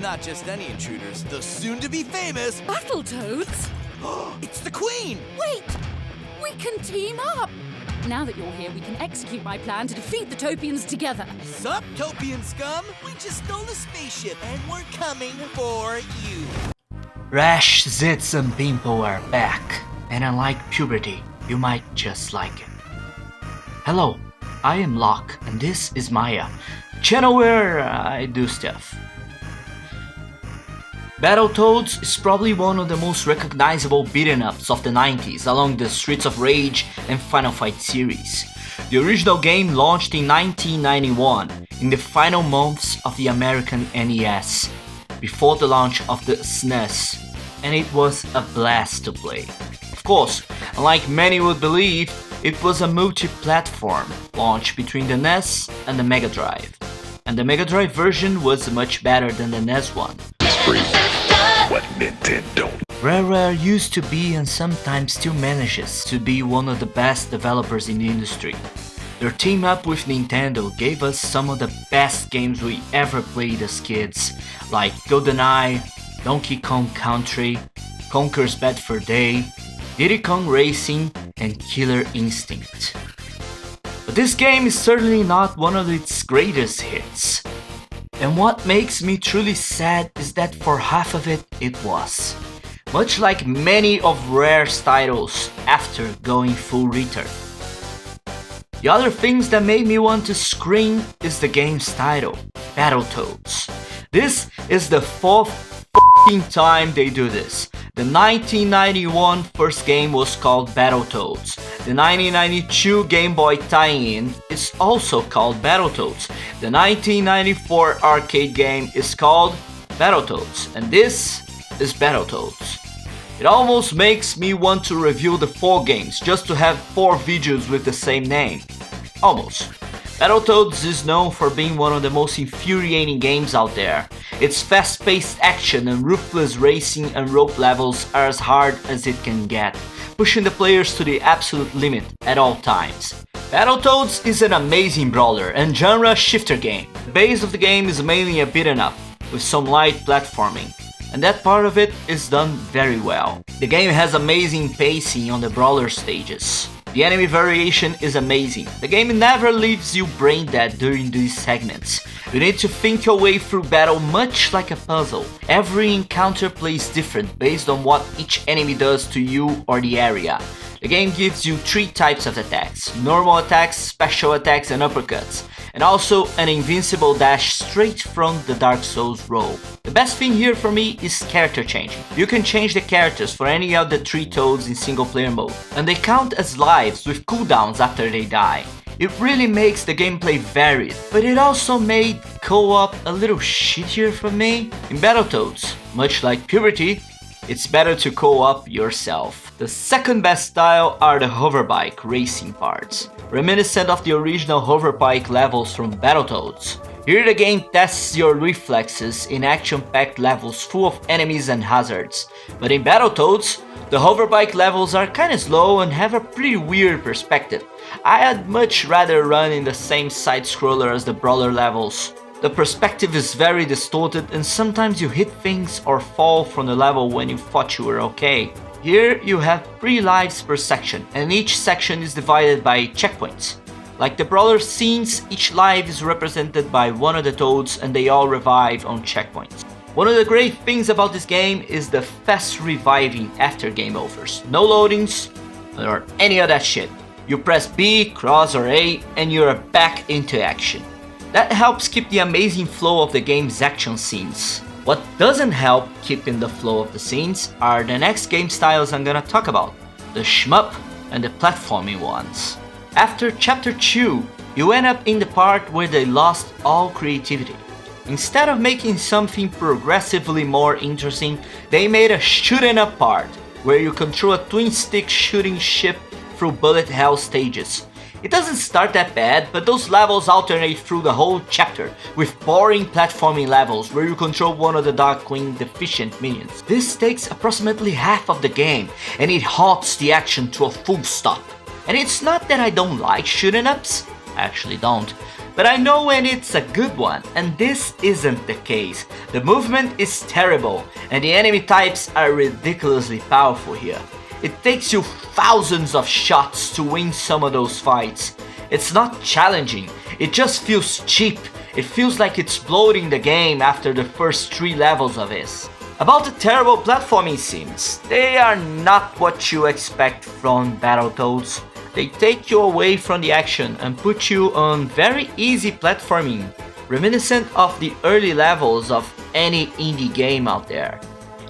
not just any intruders, the soon-to-be famous... Battletoads? It's the Queen! Wait! We can team up! Now that you're here, we can execute my plan to defeat the Topians together. Sup, Topian scum? We just stole a spaceship and we're coming for you. Rash, Zits, and Bimbo are back, and unlike puberty, you might just like it. Hello, I am Locke, and this is Maya, channel where I do stuff. Battletoads is probably one of the most recognizable beat-em-ups of the 90s along the Streets of Rage and Final Fight series. The original game launched in 1991, in the final months of the American NES, before the launch of the SNES, and it was a blast to play. Of course, unlike many would believe, it was a multi-platform launch between the NES and the Mega Drive. And the Mega Drive version was much better than the NES one. What Nintendo? Rare used to be and sometimes still manages to be one of the best developers in the industry. Their team up with Nintendo gave us some of the best games we ever played as kids, like GoldenEye, Donkey Kong Country, Conker's Bad Fur Day, Diddy Kong Racing, and Killer Instinct. But this game is certainly not one of its greatest hits. And what makes me truly sad is that for half of it, it was. Much like many of Rare's titles after going full retard. The other things that made me want to scream is the game's title, Battletoads. This is the fourth time they do this. The 1991 first game was called Battletoads. The 1992 Game Boy tie-in is also called Battletoads. The 1994 arcade game is called Battletoads, and this is Battletoads. It almost makes me want to review the 4 games just to have 4 videos with the same name. Almost. Battletoads is known for being one of the most infuriating games out there. Its fast-paced action and ruthless racing and rope levels are as hard as it can get, pushing the players to the absolute limit at all times. Battletoads is an amazing brawler and genre shifter game. The base of the game is mainly a beat-em-up, with some light platforming, and that part of it is done very well. The game has amazing pacing on the brawler stages. The enemy variation is amazing. The game never leaves you brain dead during these segments. You need to think your way through battle much like a puzzle. Every encounter plays different based on what each enemy does to you or the area. The game gives you 3 types of attacks: normal attacks, special attacks and uppercuts, and also an invincible dash straight from the Dark Souls role. The best thing here for me is character changing. You can change the characters for any of the 3 Toads in single player mode, and they count as lives with cooldowns after they die. It really makes the gameplay varied, but it also made co-op a little shittier for me. In Battletoads, much like puberty, it's better to co-op yourself. The second best style are the hoverbike racing parts, reminiscent of the original hoverbike levels from Battletoads. Here the game tests your reflexes in action-packed levels full of enemies and hazards, but in Battletoads, the hoverbike levels are kinda slow and have a pretty weird perspective. I'd much rather run in the same side-scroller as the brawler levels. The perspective is very distorted and sometimes you hit things or fall from the level when you thought you were okay. Here you have 3 lives per section, and each section is divided by checkpoints. Like the brawler scenes, each life is represented by one of the Toads and they all revive on checkpoints. One of the great things about this game is the fast reviving after game overs. No loadings or any of that shit. You press B, cross or A and you're back into action. That helps keep the amazing flow of the game's action scenes. What doesn't help keeping the flow of the scenes are the next game styles I'm gonna talk about, the shmup and the platforming ones. After chapter 2, you end up in the part where they lost all creativity. Instead of making something progressively more interesting, they made a shooting up part, where you control a twin stick shooting ship through bullet hell stages. It doesn't start that bad, but those levels alternate through the whole chapter, with boring platforming levels where you control one of the Dark Queen deficient minions. This takes approximately half of the game, and it halts the action to a full stop. And it's not that I don't like shooting ups, I actually don't, but I know when it's a good one, and this isn't the case. The movement is terrible, and the enemy types are ridiculously powerful here. It takes you thousands of shots to win some of those fights. It's not challenging, it just feels cheap. It feels like it's bloating the game after the first 3 levels of it. About the terrible platforming scenes, they are not what you expect from Battletoads. They take you away from the action and put you on very easy platforming, reminiscent of the early levels of any indie game out there.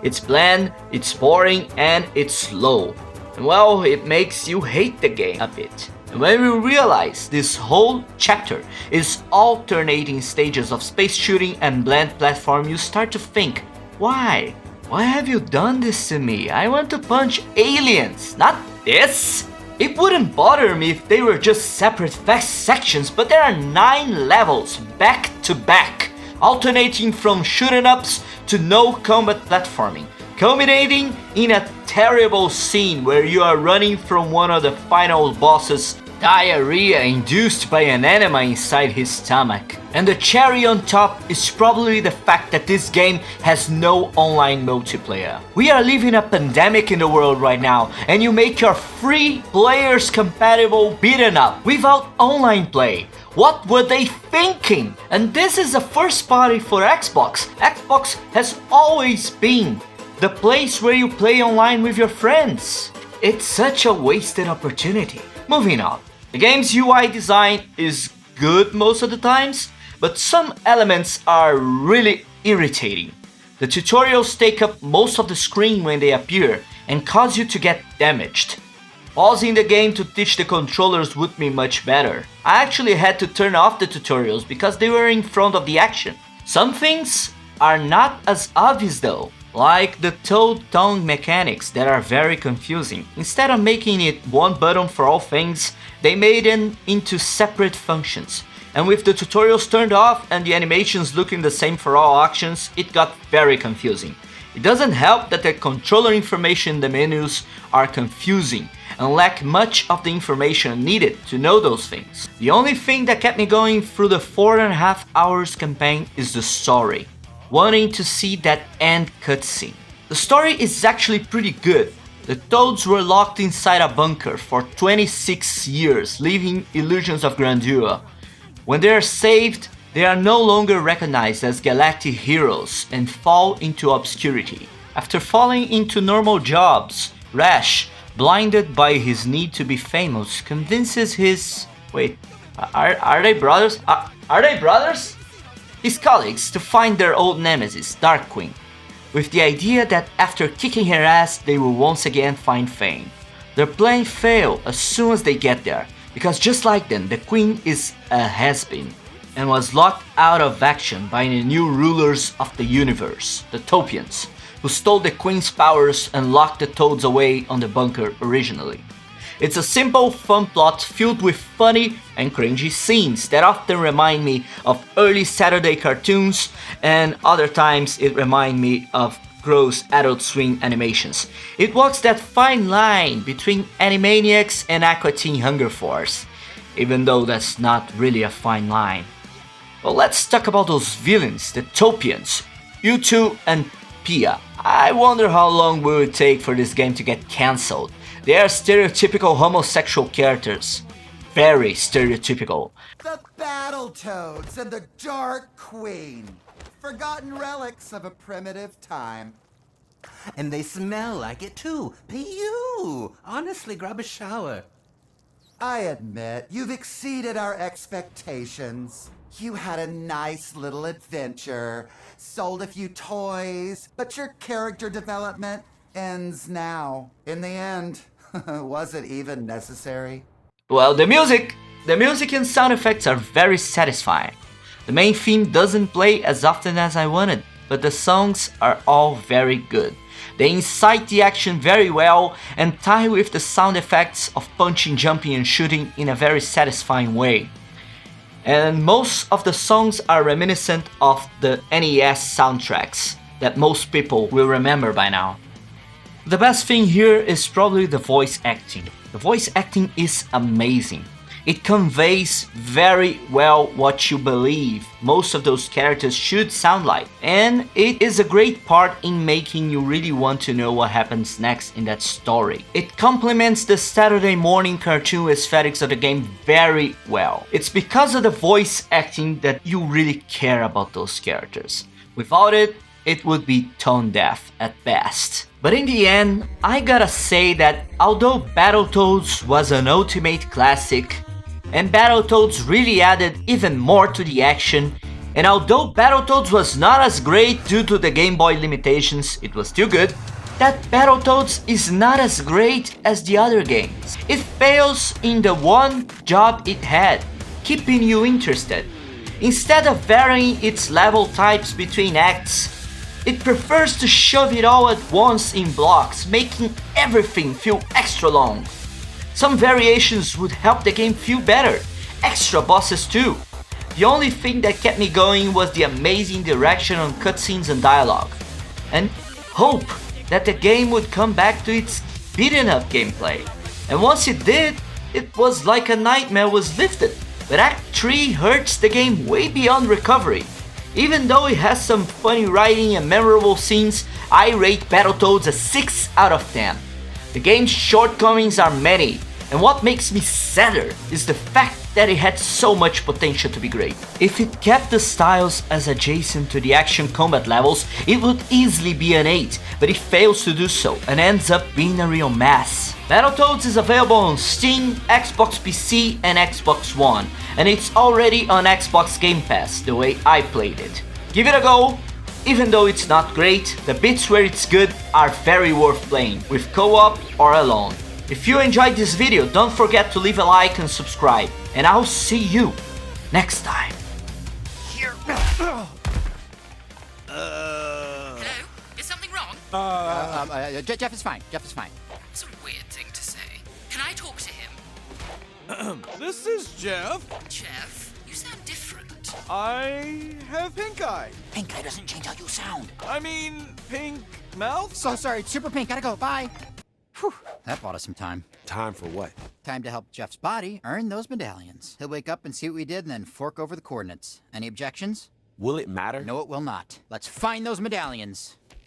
It's bland, it's boring, and it's slow. And well, it makes you hate the game a bit. And when we realize this whole chapter is alternating stages of space shooting and bland platform, you start to think, why? Why have you done this to me? I want to punch aliens, not this! It wouldn't bother me if they were just separate fast sections, but there are 9 levels back to back, alternating from shoot-'em ups to no combat platforming, culminating in a terrible scene where you are running from one of the final bosses, diarrhea induced by an enema inside his stomach. And the cherry on top is probably the fact that this game has no online multiplayer. We are living a pandemic in the world right now, and you make your free players compatible beaten up without online play. What were they thinking? And this is a first party for Xbox. Xbox has always been the place where you play online with your friends. It's such a wasted opportunity. Moving on. The game's UI design is good most of the times, but some elements are really irritating. The tutorials take up most of the screen when they appear and cause you to get damaged. Pausing the game to teach the controllers would be much better. I actually had to turn off the tutorials because they were in front of the action. Some things are not as obvious though, like the Toad tongue mechanics that are very confusing. Instead of making it one button for all things, they made them into separate functions. And with the tutorials turned off and the animations looking the same for all actions, it got very confusing. It doesn't help that the controller information in the menus are confusing and lack much of the information needed to know those things. The only thing that kept me going through the 4.5 hours campaign is the story. Wanting to see that end cutscene. The story is actually pretty good. The Toads were locked inside a bunker for 26 years, living illusions of grandeur. When they are saved, they are no longer recognized as galactic heroes and fall into obscurity. After falling into normal jobs, Rash, blinded by his need to be famous, convinces his... Wait, are they brothers? Are they brothers? His colleagues to find their old nemesis, Dark Queen, with the idea that after kicking her ass, they will once again find fame. Their plan fails as soon as they get there, because just like them, the Queen is a has-been, and was locked out of action by the new rulers of the universe, the Topians, who stole the Queen's powers and locked the Toads away on the bunker originally. It's a simple, fun plot filled with funny and cringy scenes that often remind me of early Saturday cartoons, and other times it reminds me of gross Adult Swim animations. It walks that fine line between Animaniacs and Aqua Teen Hunger Force, even though that's not really a fine line. But let's talk about those villains, the Topians, U2 and Pia. I wonder how long will it take for this game to get cancelled. They are stereotypical homosexual characters. Very stereotypical. The Battletoads and the Dark Queen. Forgotten relics of a primitive time. And they smell like it too. Pew! Honestly, grab a shower. I admit, you've exceeded our expectations. You had a nice little adventure, sold a few toys, but your character development ends now. In the end, was it even necessary? Well, the music and sound effects are very satisfying. The main theme doesn't play as often as I wanted, but the songs are all very good. They incite the action very well and tie with the sound effects of punching, jumping and shooting in a very satisfying way. And most of the songs are reminiscent of the NES soundtracks that most people will remember by now. The best thing here is probably the voice acting. The voice acting is amazing. It conveys very well what you believe most of those characters should sound like, and it is a great part in making you really want to know what happens next in that story. It complements the Saturday morning cartoon aesthetics of the game very well. It's because of the voice acting that you really care about those characters. Without it, it would be tone deaf at best. But in the end, I gotta say that although Battletoads was an ultimate classic, and Battletoads really added even more to the action, and although Battletoads was not as great due to the Game Boy limitations, it was still good, that Battletoads is not as great as the other games. It fails in the one job it had, keeping you interested. Instead of varying its level types between acts, it prefers to shove it all at once in blocks, making everything feel extra long. Some variations would help the game feel better, extra bosses too. The only thing that kept me going was the amazing direction on cutscenes and dialogue, and hope that the game would come back to its beaten up gameplay. And once it did, it was like a nightmare was lifted. But Act 3 hurts the game way beyond recovery. Even though it has some funny writing and memorable scenes, I rate Battletoads a 6 out of 10. The game's shortcomings are many, and what makes me sadder is the fact that it had so much potential to be great. If it kept the styles as adjacent to the action combat levels, it would easily be an 8, but it fails to do so and ends up being a real mess. Battletoads is available on Steam, Xbox PC and Xbox One, and it's already on Xbox Game Pass, the way I played it. Give it a go! Even though it's not great, the bits where it's good are very worth playing, with co-op or alone. If you enjoyed this video, don't forget to leave a like and subscribe, and I'll see you next time. Hello? Is something wrong? Jeff is fine. Jeff is fine. It's a weird thing to say. Can I talk to him? This is Jeff. Jeff, you sound different. I have pink eye. Pink eye doesn't change how you sound. I mean, pink mouth? So sorry, it's super pink. Gotta go. Bye. Whew, that bought us some time. Time for what? Time to help Jeff's body earn those medallions. He'll wake up and see what we did and then fork over the coordinates. Any objections? Will it matter? No, it will not. Let's find those medallions.